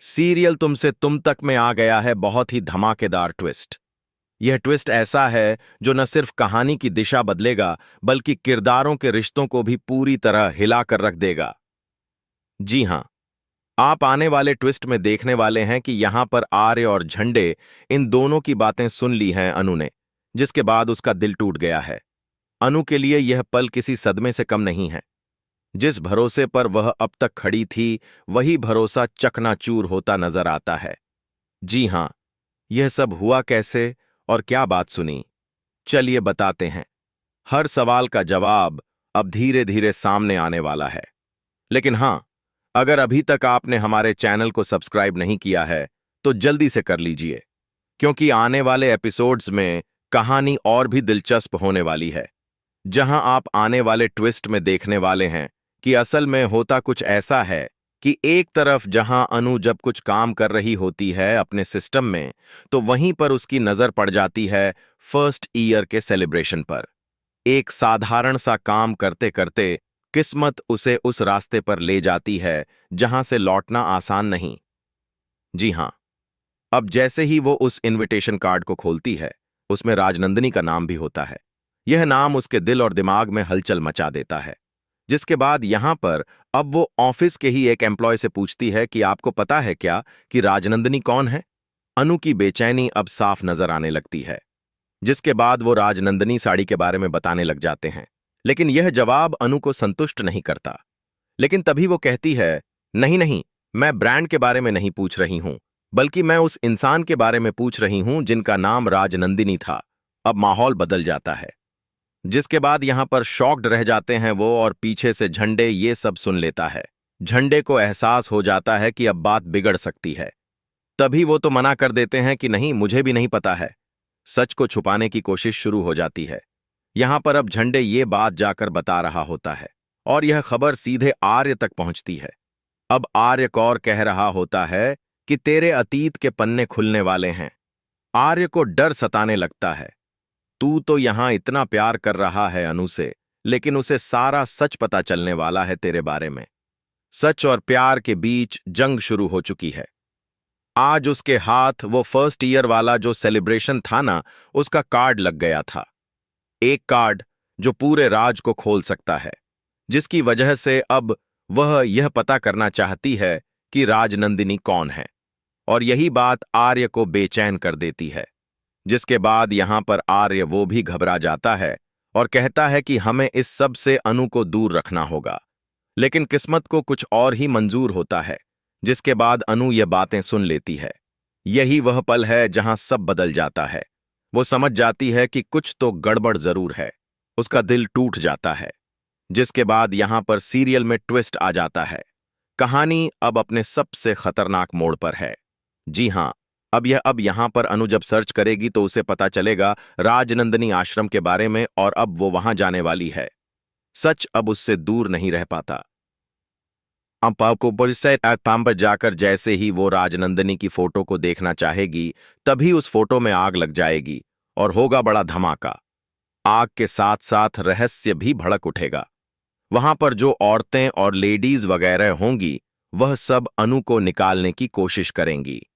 Serial तुमसे तुम तक में आ गया है बहुत ही धमाकेदार ट्विस्ट। यह ट्विस्ट ऐसा है जो न सिर्फ कहानी की दिशा बदलेगा बल्कि किरदारों के रिश्तों को भी पूरी तरह हिला कर रख देगा। जी हां, आप आने वाले ट्विस्ट में देखने वाले हैं कि यहां पर आर्य और झंडे इन दोनों की बातें सुन ली हैं अनु ने, जिसके बाद उसका दिल टूट गया है। अनु के लिए यह पल किसी सदमे से कम नहीं है। जिस भरोसे पर वह अब तक खड़ी थी, वही भरोसा चकनाचूर होता नजर आता है। जी हां, यह सब हुआ कैसे और क्या बात सुनी, चलिए बताते हैं। हर सवाल का जवाब अब धीरे धीरे सामने आने वाला है। लेकिन हां, अगर अभी तक आपने हमारे चैनल को सब्सक्राइब नहीं किया है तो जल्दी से कर लीजिए, क्योंकि आने वाले एपिसोड्स में कहानी और भी दिलचस्प होने वाली है, जहां आप आने वाले ट्विस्ट में देखने वाले हैं कि असल में होता कुछ ऐसा है कि एक तरफ जहां अनु जब कुछ काम कर रही होती है अपने सिस्टम में, तो वहीं पर उसकी नजर पड़ जाती है फर्स्ट ईयर के सेलिब्रेशन पर। एक साधारण सा काम करते करते किस्मत उसे उस रास्ते पर ले जाती है जहां से लौटना आसान नहीं। जी हां, अब जैसे ही वो उस इनविटेशन कार्ड को खोलती है, उसमें राजनंदिनी का नाम भी होता है। यह नाम उसके दिल और दिमाग में हलचल मचा देता है। जिसके बाद यहां पर अब वो ऑफिस के ही एक एम्प्लॉय से पूछती है कि आपको पता है क्या कि राजनंदिनी कौन है। अनु की बेचैनी अब साफ नजर आने लगती है। जिसके बाद वो राजनंदिनी साड़ी के बारे में बताने लग जाते हैं, लेकिन यह जवाब अनु को संतुष्ट नहीं करता। लेकिन तभी वो कहती है, नहीं नहीं, मैं ब्रांड के बारे में नहीं पूछ रही हूं, बल्कि मैं उस इंसान के बारे में पूछ रही हूं जिनका नाम राजनंदिनी था। अब माहौल बदल जाता है। जिसके बाद यहां पर शॉक्ड रह जाते हैं वो, और पीछे से झंडे ये सब सुन लेता है। झंडे को एहसास हो जाता है कि अब बात बिगड़ सकती है। तभी वो तो मना कर देते हैं कि नहीं, मुझे भी नहीं पता है। सच को छुपाने की कोशिश शुरू हो जाती है। यहां पर अब झंडे ये बात जाकर बता रहा होता है और यह खबर सीधे आर्य तक पहुंचती है। अब आर्य कौर कह रहा होता है कि तेरे अतीत के पन्ने खुलने वाले हैं। आर्य को डर सताने लगता है। तू तो यहां इतना प्यार कर रहा है अनु से, लेकिन उसे सारा सच पता चलने वाला है तेरे बारे में। सच और प्यार के बीच जंग शुरू हो चुकी है। आज उसके हाथ वो फर्स्ट ईयर वाला जो सेलिब्रेशन था ना, उसका कार्ड लग गया था। एक कार्ड जो पूरे राज को खोल सकता है, जिसकी वजह से अब वह यह पता करना चाहती है कि राजनंदिनी कौन है। और यही बात आर्य को बेचैन कर देती है। जिसके बाद यहां पर आर्य वो भी घबरा जाता है और कहता है कि हमें इस सब से अनु को दूर रखना होगा। लेकिन किस्मत को कुछ और ही मंजूर होता है। जिसके बाद अनु ये बातें सुन लेती है। यही वह पल है जहां सब बदल जाता है। वो समझ जाती है कि कुछ तो गड़बड़ जरूर है। उसका दिल टूट जाता है। जिसके बाद यहां पर सीरियल में ट्विस्ट आ जाता है। कहानी अब अपने सबसे खतरनाक मोड़ पर है। जी हां, अब यहां पर अनु जब सर्च करेगी तो उसे पता चलेगा राजनंदिनी आश्रम के बारे में, और अब वो वहां जाने वाली है। सच अब उससे दूर नहीं रह पाता। अब को प्लेटफॉर्म पर जाकर जैसे ही वो राजनंदिनी की फोटो को देखना चाहेगी, तभी उस फोटो में आग लग जाएगी और होगा बड़ा धमाका। आग के साथ साथ रहस्य भी भड़क उठेगा। वहां पर जो औरतें और लेडीज वगैरह होंगी, वह सब अनु को निकालने की कोशिश करेंगी।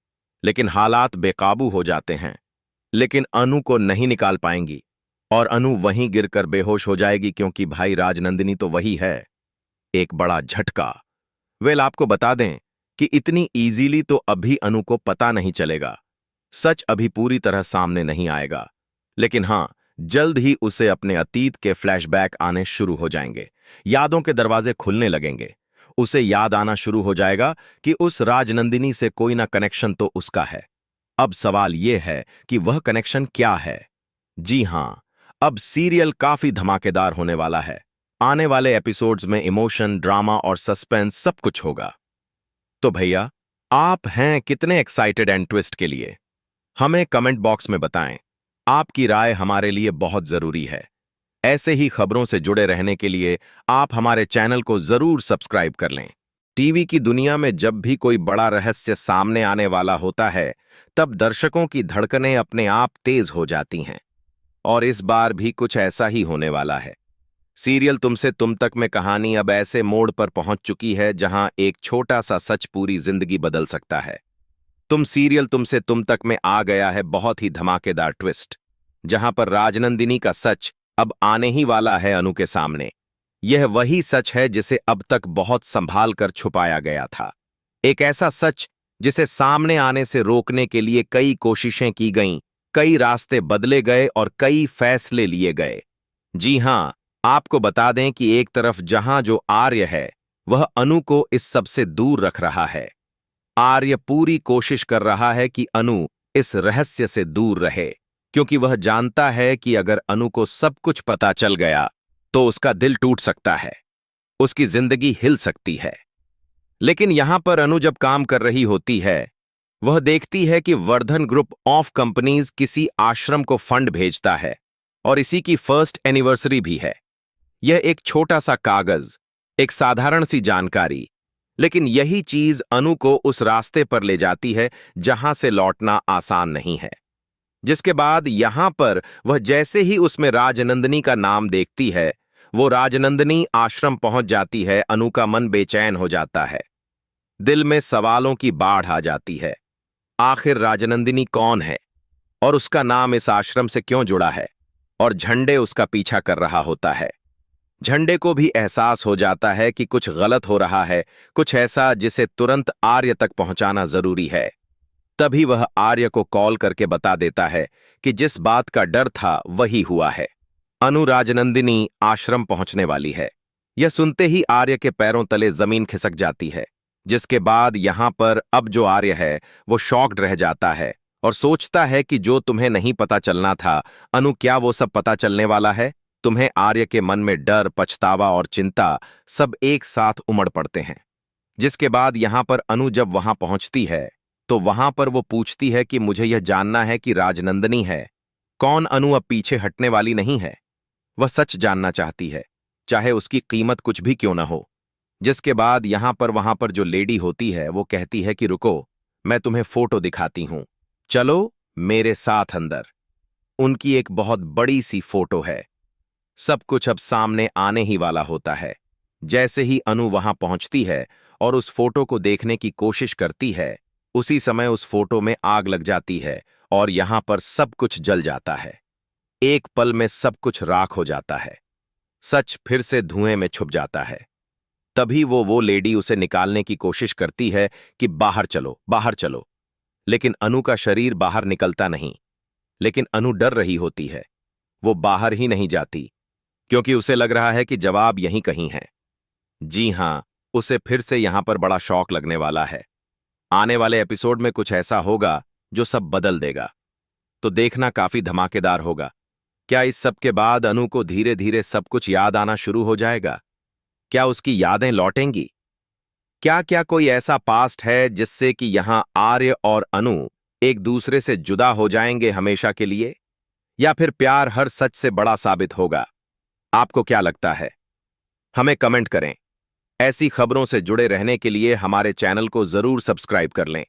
लेकिन हालात बेकाबू हो जाते हैं। लेकिन अनु को नहीं निकाल पाएंगी और अनु वहीं गिरकर बेहोश हो जाएगी, क्योंकि भाई राजनंदिनी तो वही है। एक बड़ा झटका। वेल, आपको बता दें कि इतनी इजीली तो अभी अनु को पता नहीं चलेगा। सच अभी पूरी तरह सामने नहीं आएगा। लेकिन हां, जल्द ही उसे अपने अतीत के फ्लैशबैक आने शुरू हो जाएंगे। यादों के दरवाजे खुलने लगेंगे। उसे याद आना शुरू हो जाएगा कि उस राजनंदिनी से कोई ना कनेक्शन तो उसका है। अब सवाल यह है कि वह कनेक्शन क्या है। जी हां, अब सीरियल काफी धमाकेदार होने वाला है। आने वाले एपिसोड्स में इमोशन, ड्रामा और सस्पेंस सब कुछ होगा। तो भैया, आप हैं कितने एक्साइटेड एंड ट्विस्ट के लिए? हमें कमेंट बॉक्स में बताएं। आपकी राय हमारे लिए बहुत जरूरी है। ऐसे ही खबरों से जुड़े रहने के लिए आप हमारे चैनल को जरूर सब्सक्राइब कर लें। टीवी की दुनिया में जब भी कोई बड़ा रहस्य सामने आने वाला होता है, तब दर्शकों की धड़कनें अपने आप तेज हो जाती हैं। और इस बार भी कुछ ऐसा ही होने वाला है। सीरियल तुमसे तुम तक में कहानी अब ऐसे मोड़ पर पहुंच चुकी है जहां एक छोटा सा सच पूरी जिंदगी बदल सकता है। सीरियल तुमसे तुम तक में आ गया है बहुत ही धमाकेदार ट्विस्ट, जहां पर राजनंदिनी का सच अब आने ही वाला है अनु के सामने। यह वही सच है जिसे अब तक बहुत संभाल कर छुपाया गया था। एक ऐसा सच जिसे सामने आने से रोकने के लिए कई कोशिशें की गईं, कई रास्ते बदले गए और कई फैसले लिए गए। जी हां, आपको बता दें कि एक तरफ जहां जो आर्य है, वह अनु को इस सब से दूर रख रहा है। आर्य पूरी कोशिश कर रहा है कि अनु इस रहस्य से दूर रहे, क्योंकि वह जानता है कि अगर अनु को सब कुछ पता चल गया तो उसका दिल टूट सकता है, उसकी जिंदगी हिल सकती है। लेकिन यहां पर अनु जब काम कर रही होती है, वह देखती है कि वर्धन ग्रुप ऑफ कंपनीज किसी आश्रम को फंड भेजता है और इसी की फर्स्ट एनिवर्सरी भी है। यह एक छोटा सा कागज, एक साधारण सी जानकारी, लेकिन यही चीज अनु को उस रास्ते पर ले जाती है जहां से लौटना आसान नहीं है। जिसके बाद यहां पर वह जैसे ही उसमें राजनंदिनी का नाम देखती है, वो राजनंदिनी आश्रम पहुंच जाती है। अनु का मन बेचैन हो जाता है, दिल में सवालों की बाढ़ आ जाती है। आखिर राजनंदिनी कौन है और उसका नाम इस आश्रम से क्यों जुड़ा है, और झंडे उसका पीछा कर रहा होता है। झंडे को भी एहसास हो जाता है कि कुछ गलत हो रहा है, कुछ ऐसा जिसे तुरंत आर्य तक पहुंचाना जरूरी है। तभी वह आर्य को कॉल करके बता देता है कि जिस बात का डर था वही हुआ है। अनु राजनंदिनी आश्रम पहुंचने वाली है। यह सुनते ही आर्य के पैरों तले जमीन खिसक जाती है। जिसके बाद यहां पर अब जो आर्य है वो शॉक्ड रह जाता है और सोचता है कि जो तुम्हें नहीं पता चलना था अनु, क्या वो सब पता चलने वाला है तुम्हें? आर्य के मन में डर, पछतावा और चिंता सब एक साथ उमड़ पड़ते हैं। जिसके बाद यहां पर अनु जब वहां पहुंचती है तो वहां पर वो पूछती है कि मुझे यह जानना है कि राजनंदिनी है कौन। अनु अब पीछे हटने वाली नहीं है, वह सच जानना चाहती है, चाहे उसकी कीमत कुछ भी क्यों ना हो। जिसके बाद वहां पर जो लेडी होती है वो कहती है कि रुको, मैं तुम्हें फोटो दिखाती हूं, चलो मेरे साथ अंदर। उनकी एक बहुत बड़ी सी फोटो है। सब कुछ अब सामने आने ही वाला होता है। जैसे ही अनु वहां पहुंचती है और उस फोटो को देखने की कोशिश करती है, उसी समय उस फोटो में आग लग जाती है और यहां पर सब कुछ जल जाता है। एक पल में सब कुछ राख हो जाता है। सच फिर से धुएं में छुप जाता है। तभी वो लेडी उसे निकालने की कोशिश करती है कि बाहर चलो, बाहर चलो। लेकिन अनु का शरीर बाहर निकलता नहीं। लेकिन अनु डर रही होती है, वो बाहर ही नहीं जाती, क्योंकि उसे लग रहा है कि जवाब यहीं कहीं है। जी हां, उसे फिर से यहां पर बड़ा शॉक लगने वाला है। आने वाले एपिसोड में कुछ ऐसा होगा जो सब बदल देगा, तो देखना काफी धमाकेदार होगा। क्या इस सब के बाद अनु को धीरे धीरे सब कुछ याद आना शुरू हो जाएगा? क्या उसकी यादें लौटेंगी? क्या क्या कोई ऐसा पास्ट है जिससे कि यहां आर्य और अनु एक दूसरे से जुदा हो जाएंगे हमेशा के लिए? या फिर प्यार हर सच से बड़ा साबित होगा? आपको क्या लगता है? हमें कमेंट करें। ऐसी खबरों से जुड़े रहने के लिए हमारे चैनल को जरूर सब्सक्राइब कर लें।